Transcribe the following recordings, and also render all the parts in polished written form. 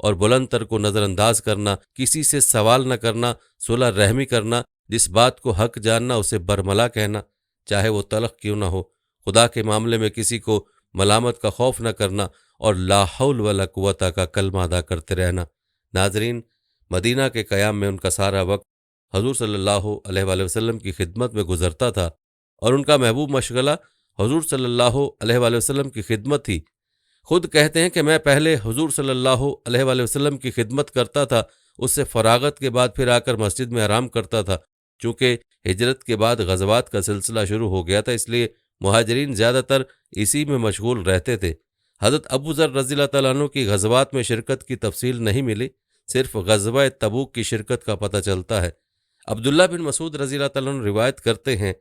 اور بلند تر کو نظر انداز کرنا، کسی سے سوال نہ کرنا، صلح رحمی کرنا، جس بات کو حق جاننا اسے برملا کہنا، چاہے وہ تلخ کیوں نہ ہو، خدا کے معاملے میں کسی کو ملامت کا خوف نہ کرنا، اور لا حول ولا قوت کا کلمہ ادا کرتے رہنا۔ ناظرین، مدینہ کے قیام میں ان کا سارا وقت حضور صلی اللہ علیہ وآلہ وسلم کی خدمت میں گزرتا تھا، اور ان کا محبوب مشغلہ حضور صلی اللہ علیہ وآلہ وسلم کی خدمت تھی۔ خود کہتے ہیں کہ میں پہلے حضور صلی اللہ علیہ وآلہ وسلم کی خدمت کرتا تھا، اس سے فراغت کے بعد پھر آ کر مسجد میں آرام کرتا تھا۔ چونکہ ہجرت کے بعد غزوات کا سلسلہ شروع ہو گیا تھا، اس لیے مہاجرین زیادہ تر اسی میں مشغول رہتے تھے۔ حضرت ابو ذر رضی اللہ تعالیٰ عنہ کی غزوات میں شرکت کی تفصیل نہیں ملی، صرف غزوہ تبوک کی شرکت کا پتہ چلتا ہے۔ عبداللہ بن مسعود رضی اللہ تعالیٰ عنہ روایت کرتے ہیں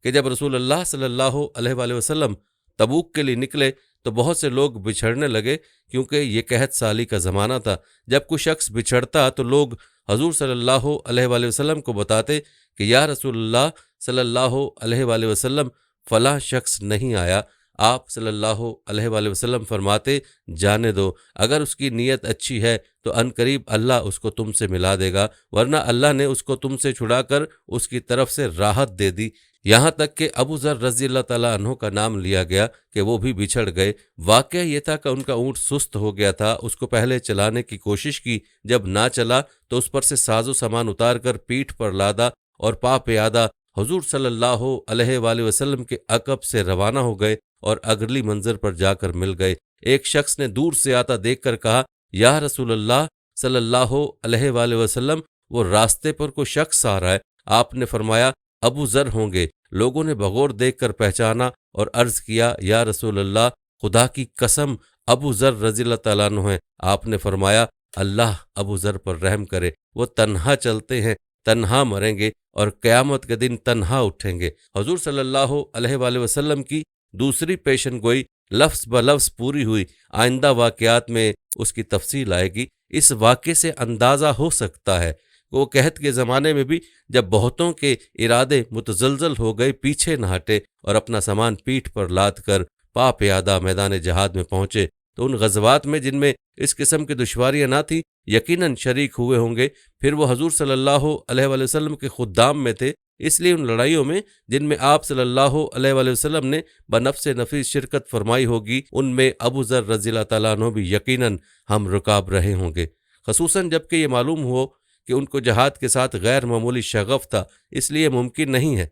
کہ جب رسول اللہ صلی اللہ علیہ وآلہ وسلم تبوک کے لیے نکلے تو بہت سے لوگ بچھڑنے لگے، کیونکہ یہ قحط سالی کا زمانہ تھا۔ جب کوئی شخص بچھڑتا تو لوگ حضور صلی اللہ علیہ وآلہ وسلم کو بتاتے کہ یا رسول اللہ صلی اللہ علیہ وآلہ وسلم فلاں شخص نہیں آیا۔ آپ صلی اللہ علیہ وآلہ وسلم فرماتے جانے دو، اگر اس کی نیت اچھی ہے تو عنقریب اللہ اس کو تم سے ملا دے گا، ورنہ اللہ نے اس کو تم سے چھڑا کر اس کی طرف سے راحت دے دی۔ یہاں تک کہ ابو ذر رضی اللہ تعالیٰ عنہ کا نام لیا گیا کہ وہ بھی بچھڑ گئے۔ واقعہ یہ تھا کہ ان کا اونٹ سست ہو گیا تھا، اس کو پہلے چلانے کی کوشش کی، جب نہ چلا تو اس پر سے ساز و سامان اتار کر پیٹھ پر لادا اور پا پیادہ حضور صلی اللہ علیہ وآلہ وسلم کے عقب سے روانہ ہو گئے اور اگلی منزل پر جا کر مل گئے۔ ایک شخص نے دور سے آتا دیکھ کر کہا یا رسول اللہ صلی اللہ علیہ وآلہ وسلم، وہ راستے پر کوئی شخص آ رہا ہے۔ آپ نے فرمایا ابو ذر ہوں گے۔ لوگوں نے بغور دیکھ کر پہچانا اور عرض کیا یا رسول اللہ، خدا کی قسم ابو ذر رضی اللہ تعالیٰ عنہ ہیں۔ آپ نے فرمایا اللہ ابو ذر پر رحم کرے، وہ تنہا چلتے ہیں، تنہا مریں گے اور قیامت کے دن تنہا اٹھیں گے۔ حضور صلی اللہ علیہ وآلہ وسلم کی دوسری پیشن گوئی لفظ بلفظ پوری ہوئی۔ آئندہ واقعات میں اس کی تفصیل آئے گی۔ اس واقعے سے اندازہ ہو سکتا ہے وہ قحط کے زمانے میں بھی جب بہتوں کے ارادے متزلزل ہو گئے پیچھے نہ ہٹے اور اپنا سامان پیٹھ پر لاد کر پا پیادہ میدان جہاد میں پہنچے، تو ان غزوات میں جن میں اس قسم کی دشواریاں نہ تھیں یقیناً شریک ہوئے ہوں گے۔ پھر وہ حضور صلی اللہ علیہ وآلہ وسلم کے خدام میں تھے، اس لیے ان لڑائیوں میں جن میں آپ صلی اللہ علیہ وآلہ وسلم نے بنفس نفیس شرکت فرمائی ہوگی، ان میں ابو ذر رضی اللہ تعالیٰ عنہ بھی یقیناً ہم رکاب رہے ہوں گے، خصوصاً جب کہ یہ معلوم ہو کہ ان کو جہاد کے ساتھ غیر معمولی شغف تھا۔ اس لیے ممکن نہیں ہے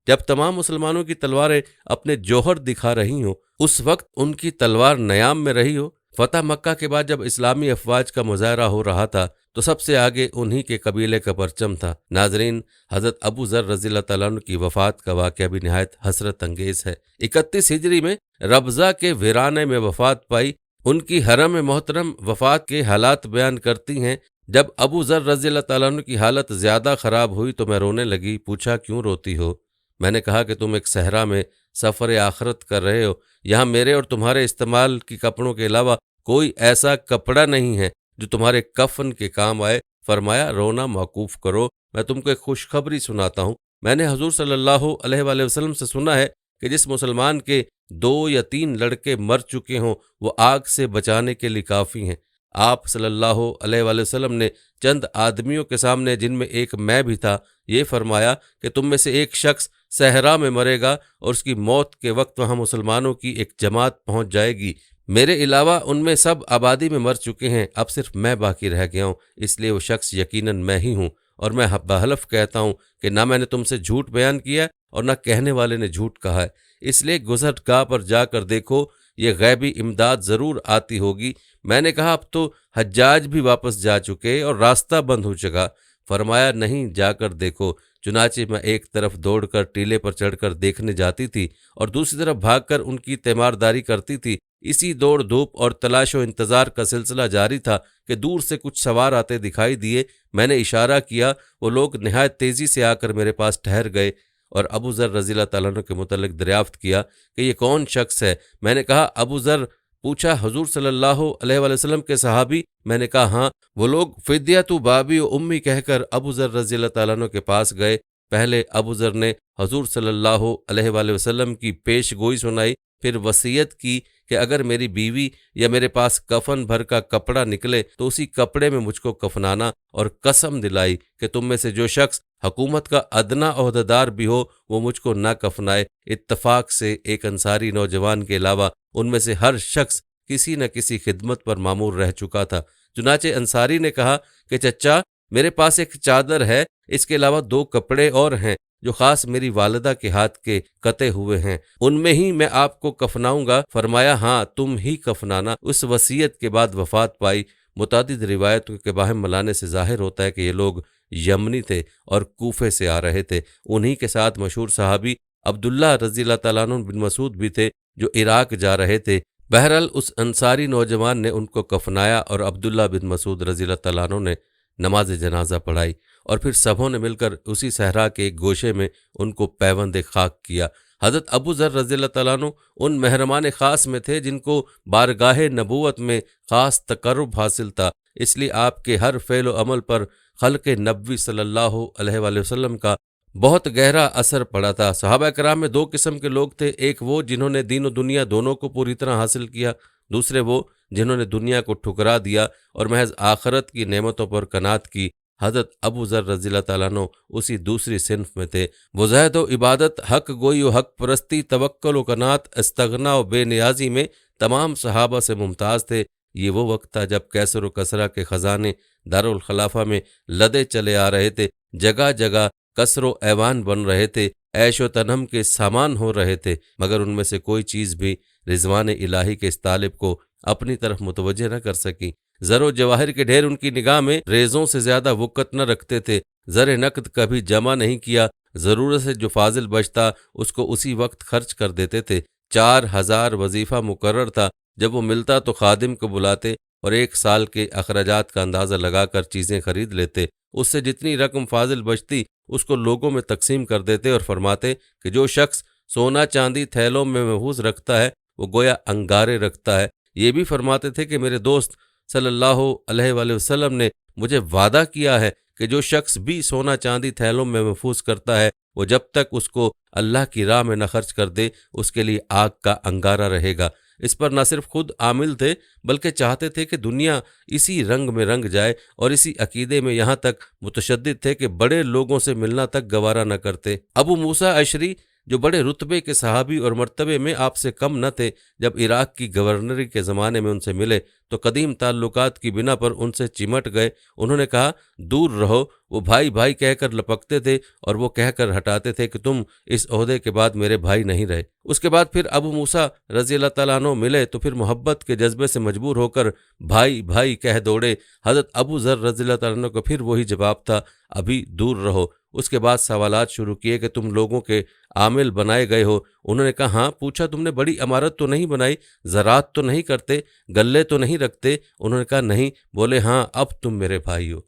جب تمام مسلمانوں کی تلواریں اپنے جوہر دکھا رہی ہوں، اس وقت ان کی تلوار نیام میں رہی ہو۔ فتح مکہ کے بعد جب اسلامی افواج کا مظاہرہ ہو رہا تھا تو سب سے آگے انہی کے قبیلے کا پرچم تھا۔ ناظرین، حضرت ابو ذر رضی اللہ تعالیٰ عنہ کی وفات کا واقعہ بھی نہایت حسرت انگیز ہے۔ 31 ہجری میں ربضہ کے ویرانے میں وفات پائی۔ ان کی حرم محترم وفات کے حالات بیان کرتی ہیں، جب ابو ذر رضی اللہ تعالیٰ عنہ کی حالت زیادہ خراب ہوئی تو میں رونے لگی۔ پوچھا کیوں روتی ہو؟ میں نے کہا کہ تم ایک صحرا میں سفر آخرت کر رہے ہو، یہاں میرے اور تمہارے استعمال کی کپڑوں کے علاوہ کوئی ایسا کپڑا نہیں ہے جو تمہارے کفن کے کام آئے۔ فرمایا رونا موقوف کرو، میں تم کو ایک خوشخبری سناتا ہوں۔ میں نے حضور صلی اللہ علیہ وآلہ وسلم سے سنا ہے کہ جس مسلمان کے 2 یا 3 لڑکے مر چکے ہوں وہ آگ سے بچانے کے لیے کافی ہیں۔ آپ صلی اللہ علیہ وآلہ وسلم نے چند آدمیوں کے سامنے، جن میں ایک میں بھی تھا، یہ فرمایا کہ تم میں سے ایک شخص صحرا میں مرے گا اور اس کی موت کے وقت وہاں مسلمانوں کی ایک جماعت پہنچ جائے گی، میرے علاوہ ان میں سب آبادی میں مر چکے ہیں، اب صرف میں باقی رہ گیا ہوں، اس لیے وہ شخص یقیناً میں ہی ہوں، اور میں بحلف کہتا ہوں کہ نہ میں نے تم سے جھوٹ بیان کیا اور نہ کہنے والے نے جھوٹ کہا ہے، اس لیے گزرگاہ پر جا کر دیکھو، یہ غیبی امداد ضرور آتی ہوگی۔ میں نے کہا اب تو حجاج بھی واپس جا چکے اور راستہ بند ہو چکا۔ فرمایا نہیں، جا کر دیکھو۔ چنانچہ میں ایک طرف دوڑ کر ٹیلے پر چڑھ کر دیکھنے جاتی تھی اور دوسری طرف بھاگ کر ان کی تیمارداری کرتی تھی۔ اسی دوڑ دھوپ اور تلاش و انتظار کا سلسلہ جاری تھا کہ دور سے کچھ سوار آتے دکھائی دیے۔ میں نے اشارہ کیا، وہ لوگ نہایت تیزی سے آ کر میرے پاس ٹھہر گئے اور ابو ذر رضی اللہ تعالیٰ عنہ کے متعلق دریافت کیا کہ یہ کون شخص ہے۔ میں نے کہا ابو ذر۔ پوچھا حضور صلی اللہ علیہ وآلہ وسلم کے صحابی؟ میں نے کہا ہاں۔ وہ لوگ فدیت بابی و امی کہہ کر ابو ذر رضی اللہ تعالیٰ عنہ کے پاس گئے۔ پہلے ابو ذر نے حضور صلی اللہ علیہ وآلہ وسلم کی پیش گوئی سنائی پھر وصیت کی کہ اگر میری بیوی یا میرے پاس کفن بھر کا کپڑا نکلے تو اسی کپڑے میں مجھ کو کفنانا، اور قسم دلائی کہ تم میں سے جو شخص حکومت کا ادنا عہدیدار بھی ہو وہ مجھ کو نہ کفنائے۔ اتفاق سے ایک انصاری نوجوان کے علاوہ ان میں سے ہر شخص کسی نہ کسی خدمت پر مامور رہ چکا تھا۔ چنانچہ انصاری نے کہا کہ چچا، میرے پاس ایک چادر ہے، اس کے علاوہ 2 کپڑے اور ہیں جو خاص میری والدہ کے ہاتھ کے کتے ہوئے ہیں، ان میں ہی میں آپ کو کفناؤں گا۔ فرمایا ہاں، تم ہی کفنانا۔ اس وصیت کے بعد وفات پائی۔ متعدد روایتوں کے باہم ملانے سے ظاہر ہوتا ہے کہ یہ لوگ یمنی تھے اور کوفے سے آ رہے تھے۔ انہی کے ساتھ مشہور صحابی عبداللہ رضی اللہ تعالیٰ عنہ بن مسعود بھی تھے جو عراق جا رہے تھے۔ بہرحال اس انصاری نوجوان نے ان کو کفنایا اور عبداللہ بن مسعود رضی اللہ تعالیٰ عنہ نے نماز جنازہ پڑھائی، اور پھر سبھوں نے مل کر اسی صحرا کے ایک گوشے میں ان کو پیوند خاک کیا۔ حضرت ابو ذر رضی اللہ تعالیٰ عنہ ان محرمان خاص میں تھے جن کو بارگاہ نبوت میں خاص تقرب حاصل تھا، اس لیے آپ کے ہر فعل و عمل پر خلق نبوی صلی اللہ علیہ وآلہ وسلم کا بہت گہرا اثر پڑا تھا۔ صحابہ کرام میں 2 قسم کے لوگ تھے، ایک وہ جنہوں نے دین و دنیا دونوں کو پوری طرح حاصل کیا، دوسرے وہ جنہوں نے دنیا کو ٹھکرا دیا اور محض آخرت کی نعمتوں پر قناعت کی۔ حضرت ابو ذر رضی اللہ تعالیٰ عنہ اسی دوسری صنف میں تھے۔ وہ زہد و عبادت، حق گوئی و حق پرستی، توکل و قناعت، استغنا و بے نیازی میں تمام صحابہ سے ممتاز تھے۔ یہ وہ وقت تھا جب کیسر و کسرا کے خزانے دارالخلافہ میں لدے چلے آ رہے تھے، جگہ جگہ قصر و ایوان بن رہے تھے، عیش و تنہم کے سامان ہو رہے تھے، مگر ان میں سے کوئی چیز بھی رضوان الہی کے اس طالب کو اپنی طرف متوجہ نہ کر سکی۔ زر و جواہر کے ڈھیر ان کی نگاہ میں ریزوں سے زیادہ وقت نہ رکھتے تھے۔ زر نقد کبھی جمع نہیں کیا، ضرورت سے جو فاضل بچتا اس کو اسی وقت خرچ کر دیتے تھے۔ 4000 وظیفہ مقرر تھا، جب وہ ملتا تو خادم کو بلاتے اور 1 سال کے اخراجات کا اندازہ لگا کر چیزیں خرید لیتے۔ اس سے جتنی رقم فاضل بچتی اس کو لوگوں میں تقسیم کر دیتے اور فرماتے کہ جو شخص سونا چاندی تھیلوں میں محفوظ رکھتا ہے وہ گویا انگارے رکھتا ہے۔ یہ بھی فرماتے تھے کہ میرے دوست صلی اللہ علیہ وآلہ وسلم نے مجھے وعدہ کیا ہے کہ جو شخص بھی سونا چاندی تھیلوں میں محفوظ کرتا ہے وہ جب تک اس کو اللہ کی راہ میں نہ خرچ کر دے اس کے لیے آگ کا انگارہ رہے گا۔ اس پر نہ صرف خود عامل تھے بلکہ چاہتے تھے کہ دنیا اسی رنگ میں رنگ جائے، اور اسی عقیدے میں یہاں تک متشدد تھے کہ بڑے لوگوں سے ملنا تک گوارا نہ کرتے۔ ابو موسیٰ اشعری جو بڑے رتبے کے صحابی اور مرتبے میں آپ سے کم نہ تھے، جب عراق کی گورنری کے زمانے میں ان سے ملے تو قدیم تعلقات کی بنا پر ان سے چمٹ گئے۔ انہوں نے کہا دور رہو۔ وہ بھائی بھائی کہہ کر لپکتے تھے اور وہ کہہ کر ہٹاتے تھے کہ تم اس عہدے کے بعد میرے بھائی نہیں رہے۔ اس کے بعد پھر ابو موسیٰ رضی اللہ تعالیٰ عنہ ملے تو پھر محبت کے جذبے سے مجبور ہو کر بھائی بھائی کہہ دوڑے۔ حضرت ابو ذر رضی اللہ تعالیٰ عنہ کو پھر وہی جواب تھا، ابھی دور رہو۔ اس کے بعد سوالات شروع کیے کہ تم لوگوں کے عامل بنائے گئے ہو۔ انہوں نے کہا ہاں۔ پوچھا تم نے بڑی عمارت تو نہیں بنائی، زراعت تو نہیں کرتے، گلے تو نہیں رکھتے؟ انہوں نے کہا نہیں۔ بولے ہاں، اب تم میرے بھائی ہو۔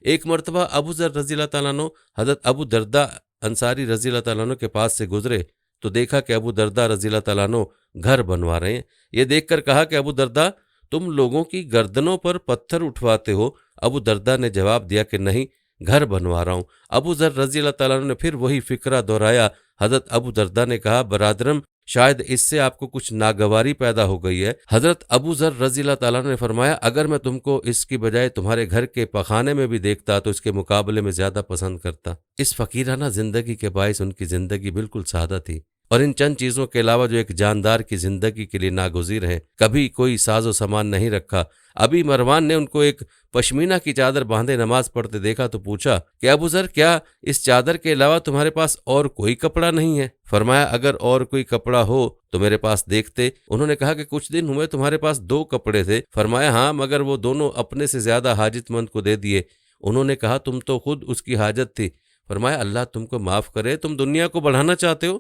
ایک مرتبہ ابو ذر رضی اللہ تعالیٰ عنہ حضرت ابو درداء انصاری رضی اللہ تعالیٰ عنہ کے پاس سے گزرے تو دیکھا کہ ابو درداء رضی اللہ تعالیٰ عنہ گھر بنوا رہے ہیں۔ یہ دیکھ کر کہا کہ ابو درداء، تم لوگوں کی گردنوں پر پتھر اٹھواتے ہو؟ ابو درداء نے جواب دیا کہ نہیں، گھر بنوا رہا ہوں۔ ابو ذر رضی اللہ تعالیٰ عنہ نے پھر وہی فکرہ دہرایا۔ حضرت ابو درداء نے کہا برادرم، شاید اس سے آپ کو کچھ ناگواری پیدا ہو گئی ہے۔ حضرت ابو ذر رضی اللہ تعالیٰ عنہ نے فرمایا اگر میں تم کو اس کی بجائے تمہارے گھر کے پخانے میں بھی دیکھتا تو اس کے مقابلے میں زیادہ پسند کرتا۔ اس فقیرانہ زندگی کے باعث ان کی زندگی بالکل سادہ تھی، اور ان چند چیزوں کے علاوہ جو ایک جاندار کی زندگی کے لیے ناگزیر ہیں، کبھی کوئی ساز و سامان نہیں رکھا۔ ابھی مروان نے ان کو ایک پشمینہ کی چادر باندھے نماز پڑھتے دیکھا تو پوچھا کہ ابو ذر، کیا اس چادر کے علاوہ تمہارے پاس اور کوئی کپڑا نہیں ہے؟ فرمایا اگر اور کوئی کپڑا ہو تو میرے پاس دیکھتے۔ انہوں نے کہا کہ کچھ دن ہوئے تمہارے پاس 2 کپڑے تھے۔ فرمایا ہاں، مگر وہ دونوں اپنے سے زیادہ حاجت مند کو دے دیے۔ انہوں نے کہا تم تو خود اس کی حاجت تھی۔ فرمایا اللہ تم کو معاف کرے، تم دنیا کو بڑھانا چاہتے ہو؟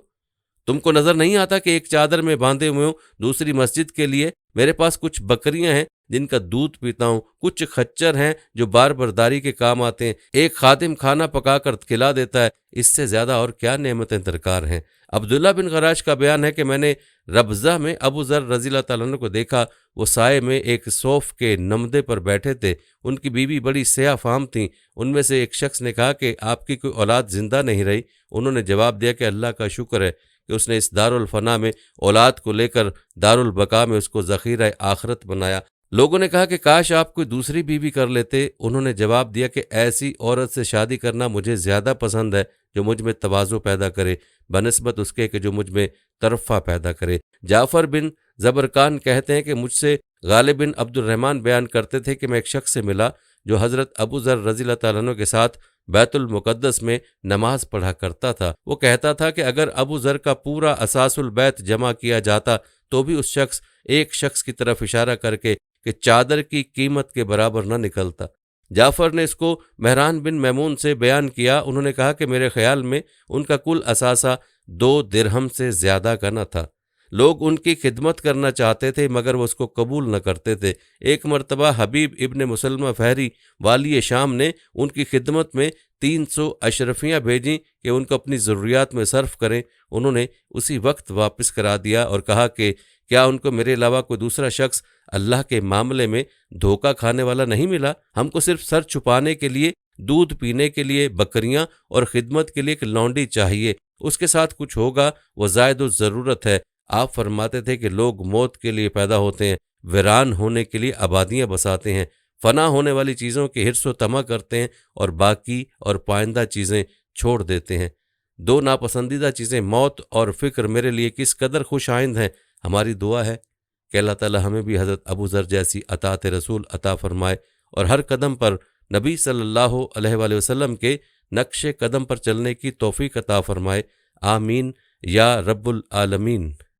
تم کو نظر نہیں آتا کہ ایک چادر میں باندھے ہوئے ہوں؟ دوسری مسجد کے لیے میرے پاس کچھ بکریاں ہیں جن کا دودھ پیتا ہوں، کچھ خچر ہیں جو بار برداری کے کام آتے ہیں، ایک خادم کھانا پکا کر کھلا دیتا ہے، اس سے زیادہ اور کیا نعمتیں درکار ہیں؟ عبداللہ بن غراش کا بیان ہے کہ میں نے ربضہ میں ابو ذر رضی اللہ تعالیٰ عنہ کو دیکھا۔ وہ سائے میں ایک صوف کے نمدے پر بیٹھے تھے۔ ان کی بیوی بڑی سیاہ فام تھیں۔ ان میں سے ایک شخص نے کہا کہ آپ کی کوئی اولاد زندہ نہیں رہی؟ انہوں نے جواب دیا کہ اللہ کا شکر ہے کہ اس نے اس دارالفنا میں اولاد کو لے کر دارالبقا میں اس کو ذخیرہ آخرت بنایا۔ لوگوں نے کہا کہ کاش آپ کوئی دوسری بیوی کر لیتے۔ انہوں نے جواب دیا کہ ایسی عورت سے شادی کرنا مجھے زیادہ پسند ہے جو مجھ میں تواضع پیدا کرے بنسبت اس کے کہ جو مجھ میں ترفع پیدا کرے۔ جعفر بن زبرقان کہتے ہیں کہ مجھ سے غالب بن عبد الرحمن بیان کرتے تھے کہ میں ایک شخص سے ملا جو حضرت ابو ذر رضی اللہ تعالیٰ عنہ کے ساتھ بیت المقدس میں نماز پڑھا کرتا تھا۔ وہ کہتا تھا کہ اگر ابو ذر کا پورا اساس البیت جمع کیا جاتا تو بھی اس ایک شخص کی طرف اشارہ کر کے کہ چادر کی قیمت کے برابر نہ نکلتا۔ جعفر نے اس کو مہران بن میمون سے بیان کیا۔ انہوں نے کہا کہ میرے خیال میں ان کا کل اثاثہ 2 درہم سے زیادہ کا نہ تھا۔ لوگ ان کی خدمت کرنا چاہتے تھے مگر وہ اس کو قبول نہ کرتے تھے۔ ایک مرتبہ حبیب ابن مسلمہ فہری والی شام نے ان کی خدمت میں 300 اشرفیاں بھیجیں کہ ان کو اپنی ضروریات میں صرف کریں۔ انہوں نے اسی وقت واپس کرا دیا اور کہا کہ کیا ان کو میرے علاوہ کوئی دوسرا شخص اللہ کے معاملے میں دھوکہ کھانے والا نہیں ملا؟ ہم کو صرف سر چھپانے کے لیے، دودھ پینے کے لیے بکریاں اور خدمت کے لیے ایک لونڈی چاہیے، اس کے ساتھ کچھ ہوگا وہ زائد الضرورت ہے۔ آپ فرماتے تھے کہ لوگ موت کے لیے پیدا ہوتے ہیں، ویران ہونے کے لیے آبادیاں بساتے ہیں، فنا ہونے والی چیزوں کی حرص و طمع کرتے ہیں اور باقی اور پائندہ چیزیں چھوڑ دیتے ہیں۔ 2 ناپسندیدہ چیزیں موت اور فکر میرے لیے کس قدر خوش آئند ہیں۔ ہماری دعا ہے کہ اللہ تعالی ہمیں بھی حضرت ابو ذر جیسی اطاعت رسول عطا فرمائے اور ہر قدم پر نبی صلی اللہ علیہ وآلہ وسلم کے نقش قدم پر چلنے کی توفیق عطا فرمائے۔ آمین یا رب العالمین۔